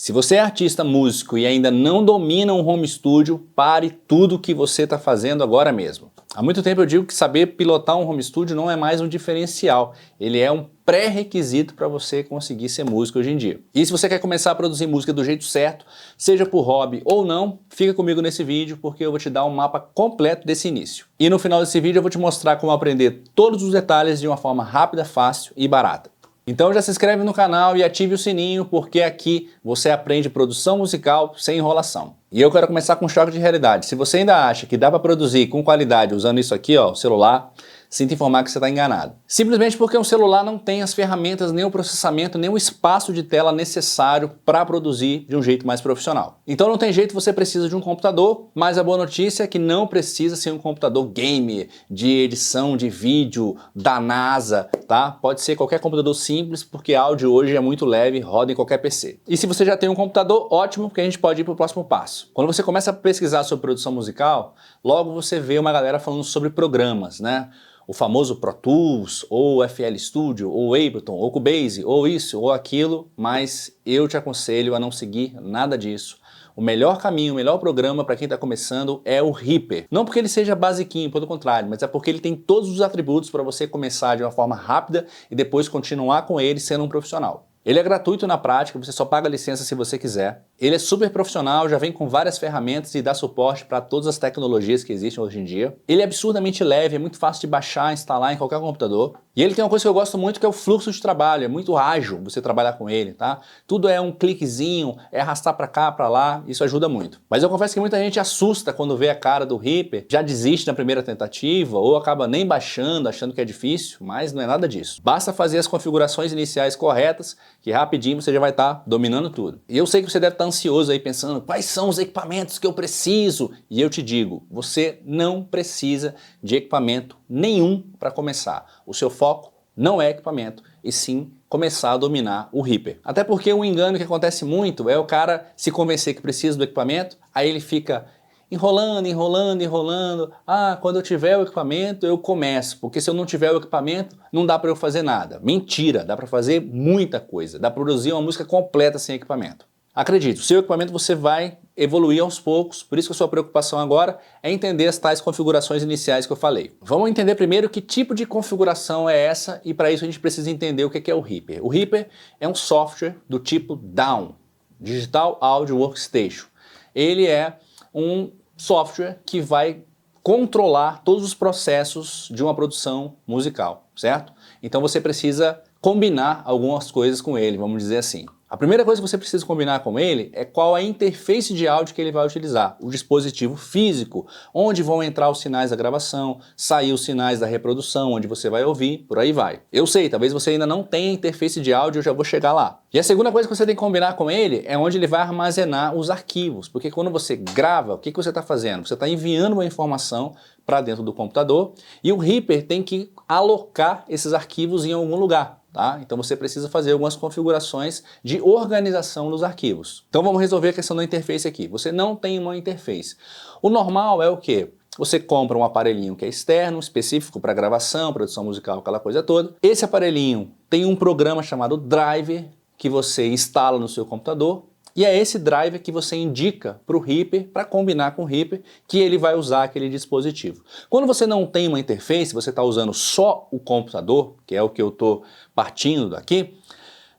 Se você é artista, músico e ainda não domina um home studio, pare tudo o que você está fazendo agora mesmo. Há muito tempo eu digo que saber pilotar um home studio não é mais um diferencial, ele é um pré-requisito para você conseguir ser músico hoje em dia. E se você quer começar a produzir música do jeito certo, seja por hobby ou não, fica comigo nesse vídeo porque eu vou te dar um mapa completo desse início. E no final desse vídeo eu vou te mostrar como aprender todos os detalhes de uma forma rápida, fácil e barata. Então já se inscreve no canal e ative o sininho, porque aqui você aprende produção musical sem enrolação. E eu quero começar com um choque de realidade. Se você ainda acha que dá para produzir com qualidade usando isso aqui, ó, o celular, sinto informar que você está enganado. Simplesmente porque um celular não tem as ferramentas, nem o processamento, nem o espaço de tela necessário para produzir de um jeito mais profissional. Então não tem jeito, você precisa de um computador, mas a boa notícia é que não precisa ser um computador gamer, de edição de vídeo, da NASA, tá? Pode ser qualquer computador simples, porque áudio hoje é muito leve, roda em qualquer PC. E se você já tem um computador, ótimo, porque a gente pode ir para o próximo passo. Quando você começa a pesquisar sobre produção musical, logo você vê uma galera falando sobre programas, né? O famoso Pro Tools, ou FL Studio, ou Ableton, ou Cubase, ou isso, ou aquilo, mas eu te aconselho a não seguir nada disso. O melhor caminho, o melhor programa para quem está começando é o Reaper. Não porque ele seja basiquinho, pelo contrário, mas é porque ele tem todos os atributos para você começar de uma forma rápida e depois continuar com ele sendo um profissional. Ele é gratuito na prática, você só paga a licença se você quiser. Ele é super profissional, já vem com várias ferramentas e dá suporte para todas as tecnologias que existem hoje em dia. Ele é absurdamente leve, é muito fácil de baixar, instalar em qualquer computador. E ele tem uma coisa que eu gosto muito, que é o fluxo de trabalho, é muito ágil você trabalhar com ele, tá? Tudo é um cliquezinho, é arrastar para cá, para lá, isso ajuda muito. Mas eu confesso que muita gente assusta quando vê a cara do Reaper, já desiste na primeira tentativa ou acaba nem baixando, achando que é difícil, mas não é nada disso. Basta fazer as configurações iniciais corretas, que rapidinho você já vai estar dominando tudo. E eu sei que você deve estar ansioso aí pensando, quais são os equipamentos que eu preciso? E eu te digo, você não precisa de equipamento nenhum para começar. O seu foco não é equipamento, e sim começar a dominar o Reaper. Até porque um engano que acontece muito é o cara se convencer que precisa do equipamento, aí ele fica enrolando. Ah, quando eu tiver o equipamento eu começo, porque se eu não tiver o equipamento não dá para eu fazer nada. Mentira, dá para fazer muita coisa, dá para produzir uma música completa sem equipamento. Acredite, o seu equipamento você vai evoluir aos poucos, por isso que a sua preocupação agora é entender as tais configurações iniciais que eu falei. Vamos entender primeiro que tipo de configuração é essa e para isso a gente precisa entender o que é o Reaper. O Reaper é um software do tipo DAW, Digital Audio Workstation. Ele é um software que vai controlar todos os processos de uma produção musical, certo? Então você precisa combinar algumas coisas com ele, vamos dizer assim. A primeira coisa que você precisa combinar com ele é qual é a interface de áudio que ele vai utilizar, o dispositivo físico, onde vão entrar os sinais da gravação, sair os sinais da reprodução, onde você vai ouvir, por aí vai. Eu sei, talvez você ainda não tenha interface de áudio, eu já vou chegar lá. E a segunda coisa que você tem que combinar com ele é onde ele vai armazenar os arquivos, porque quando você grava, o que você está fazendo? Você está enviando uma informação para dentro do computador e o Reaper tem que alocar esses arquivos em algum lugar. Tá? Então você precisa fazer algumas configurações de organização dos arquivos. Então vamos resolver a questão da interface aqui. Você não tem uma interface. O normal é o quê? Você compra um aparelhinho que é externo, específico para gravação, produção musical, aquela coisa toda. Esse aparelhinho tem um programa chamado Driver que você instala no seu computador e é esse driver que você indica para o Reaper, para combinar com o Reaper, que ele vai usar aquele dispositivo. Quando você não tem uma interface, você está usando só o computador, que é o que eu estou partindo daqui,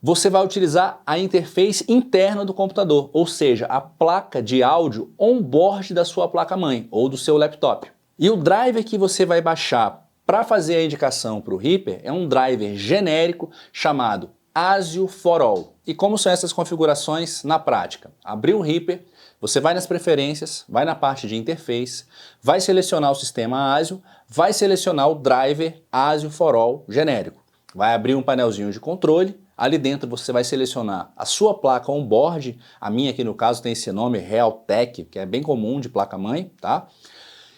você vai utilizar a interface interna do computador, ou seja, a placa de áudio on-board da sua placa-mãe ou do seu laptop. E o driver que você vai baixar para fazer a indicação para o Reaper é um driver genérico chamado ASIO for All. E como são essas configurações na prática? Abrir o Reaper, você vai nas preferências, vai na parte de interface, vai selecionar o sistema ASIO, vai selecionar o driver ASIO for All genérico. Vai abrir um painelzinho de controle, ali dentro você vai selecionar a sua placa on-board, a minha aqui no caso tem esse nome Realtek, que é bem comum de placa-mãe, tá?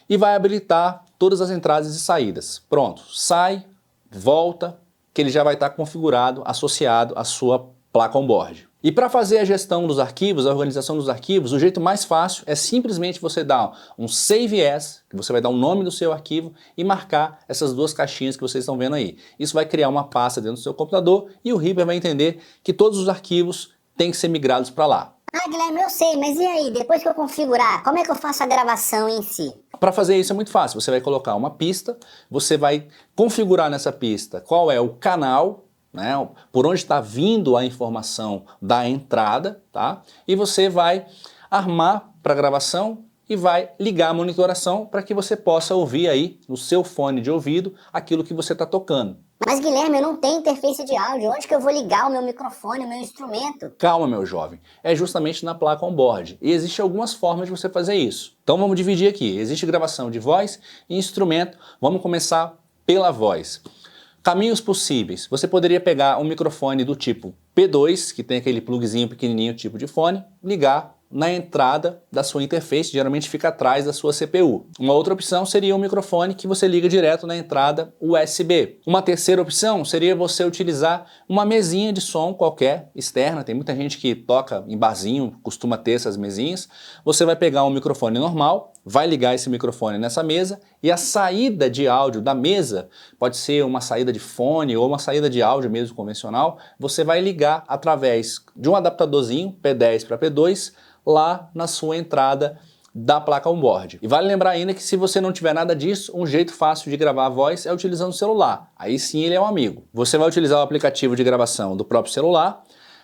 E vai habilitar todas as entradas e saídas. Pronto, sai, volta, que ele já vai estar configurado, associado à sua placa on-board. E para fazer a gestão dos arquivos, a organização dos arquivos, o jeito mais fácil é simplesmente você dar um Save As, que você vai dar o nome do seu arquivo e marcar essas duas caixinhas que vocês estão vendo aí. Isso vai criar uma pasta dentro do seu computador e o Reaper vai entender que todos os arquivos têm que ser migrados para lá. Ah, Guilherme, eu sei, mas e aí? Depois que eu configurar, como é que eu faço a gravação em si? Para fazer isso é muito fácil, você vai colocar uma pista, você vai configurar nessa pista qual é o canal, né, por onde está vindo a informação da entrada, tá? E você vai armar para gravação e vai ligar a monitoração para que você possa ouvir aí no seu fone de ouvido aquilo que você está tocando. Mas Guilherme, eu não tenho interface de áudio, onde que eu vou ligar o meu microfone, o meu instrumento? Calma, meu jovem, é justamente na placa on-board e existem algumas formas de você fazer isso. Então vamos dividir aqui, existe gravação de voz e instrumento, vamos começar pela voz. Caminhos possíveis, você poderia pegar um microfone do tipo P2, que tem aquele plugzinho pequenininho tipo de fone, ligar na entrada da sua interface, geralmente fica atrás da sua CPU. Uma outra opção seria um microfone que você liga direto na entrada USB. Uma terceira opção seria você utilizar uma mesinha de som qualquer, externa, tem muita gente que toca em barzinho, costuma ter essas mesinhas. Você vai pegar um microfone normal, vai ligar esse microfone nessa mesa e a saída de áudio da mesa, pode ser uma saída de fone ou uma saída de áudio mesmo convencional, você vai ligar através de um adaptadorzinho P10 para P2 lá na sua entrada da placa on-board. E vale lembrar ainda que se você não tiver nada disso, um jeito fácil de gravar a voz é utilizando o celular. Aí sim ele é um amigo. Você vai utilizar o aplicativo de gravação do próprio celular,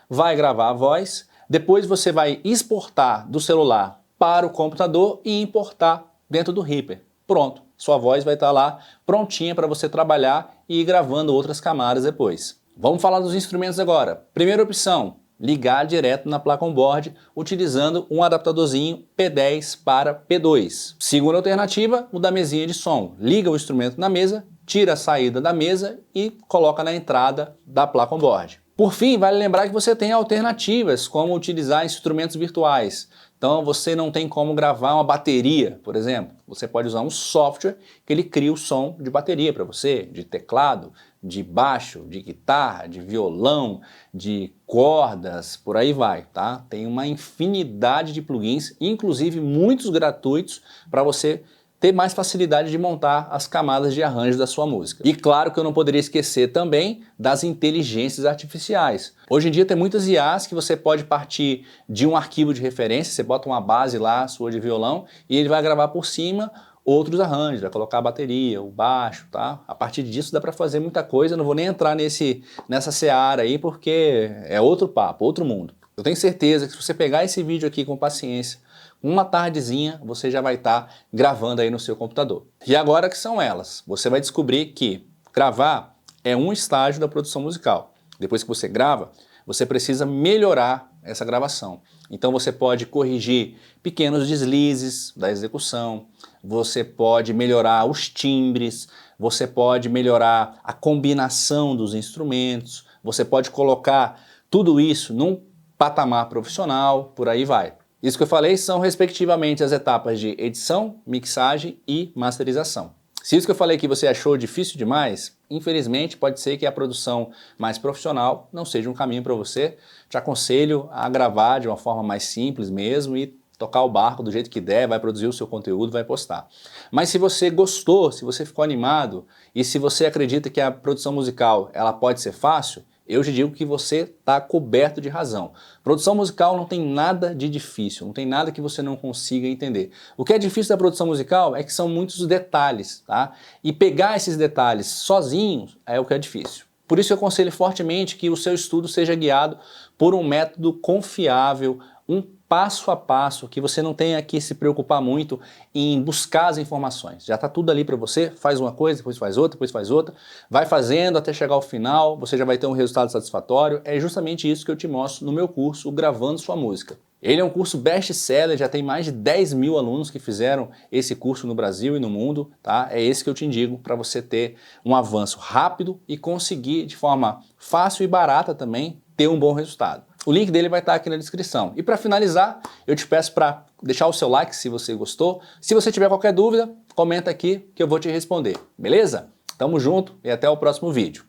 vai gravar a voz, depois você vai exportar do celular para o computador e importar dentro do Reaper. Pronto, sua voz vai estar lá prontinha para você trabalhar e ir gravando outras camadas depois. Vamos falar dos instrumentos agora. Primeira opção, ligar direto na placa on-board utilizando um adaptadorzinho P10 para P2. Segunda alternativa, o da mesinha de som. Liga o instrumento na mesa, tira a saída da mesa e coloca na entrada da placa on-board. Por fim, vale lembrar que você tem alternativas como utilizar instrumentos virtuais. Então você não tem como gravar uma bateria, por exemplo. Você pode usar um software que ele cria o som de bateria para você, de teclado, de baixo, de guitarra, de violão, de cordas, por aí vai, tá? Tem uma infinidade de plugins, inclusive muitos gratuitos, para você ter mais facilidade de montar as camadas de arranjo da sua música. E claro que eu não poderia esquecer também das inteligências artificiais. Hoje em dia tem muitas IAs que você pode partir de um arquivo de referência, você bota uma base lá, sua de violão, e ele vai gravar por cima outros arranjos, vai colocar a bateria, o baixo, tá? A partir disso dá para fazer muita coisa, eu não vou nem entrar nessa seara aí porque é outro papo, outro mundo. Eu tenho certeza que se você pegar esse vídeo aqui com paciência, uma tardezinha você já vai estar gravando aí no seu computador. E agora que são elas, você vai descobrir que gravar é um estágio da produção musical. Depois que você grava, você precisa melhorar essa gravação. Então você pode corrigir pequenos deslizes da execução, você pode melhorar os timbres, você pode melhorar a combinação dos instrumentos, você pode colocar tudo isso num patamar profissional, por aí vai. Isso que eu falei são respectivamente as etapas de edição, mixagem e masterização. Se isso que eu falei que você achou difícil demais, infelizmente pode ser que a produção mais profissional não seja um caminho para você. Te aconselho a gravar de uma forma mais simples mesmo e tocar o barco do jeito que der, vai produzir o seu conteúdo, vai postar. Mas se você gostou, se você ficou animado e se você acredita que a produção musical ela pode ser fácil, eu te digo que você está coberto de razão. Produção musical não tem nada de difícil, não tem nada que você não consiga entender. O que é difícil da produção musical é que são muitos detalhes, tá? E pegar esses detalhes sozinhos é o que é difícil. Por isso eu aconselho fortemente que o seu estudo seja guiado por um método confiável, um passo a passo, que você não tenha que se preocupar muito em buscar as informações. Já está tudo ali para você, faz uma coisa, depois faz outra, depois faz outra, vai fazendo até chegar ao final, você já vai ter um resultado satisfatório. É justamente isso que eu te mostro no meu curso, o Gravando Sua Música. Ele é um curso best-seller, já tem mais de 10 mil alunos que fizeram esse curso no Brasil e no mundo, tá? É esse que eu te indico para você ter um avanço rápido e conseguir de forma fácil e barata também ter um bom resultado. O link dele vai estar aqui na descrição. E para finalizar, eu te peço para deixar o seu like se você gostou. Se você tiver qualquer dúvida, comenta aqui que eu vou te responder, beleza? Tamo junto e até o próximo vídeo.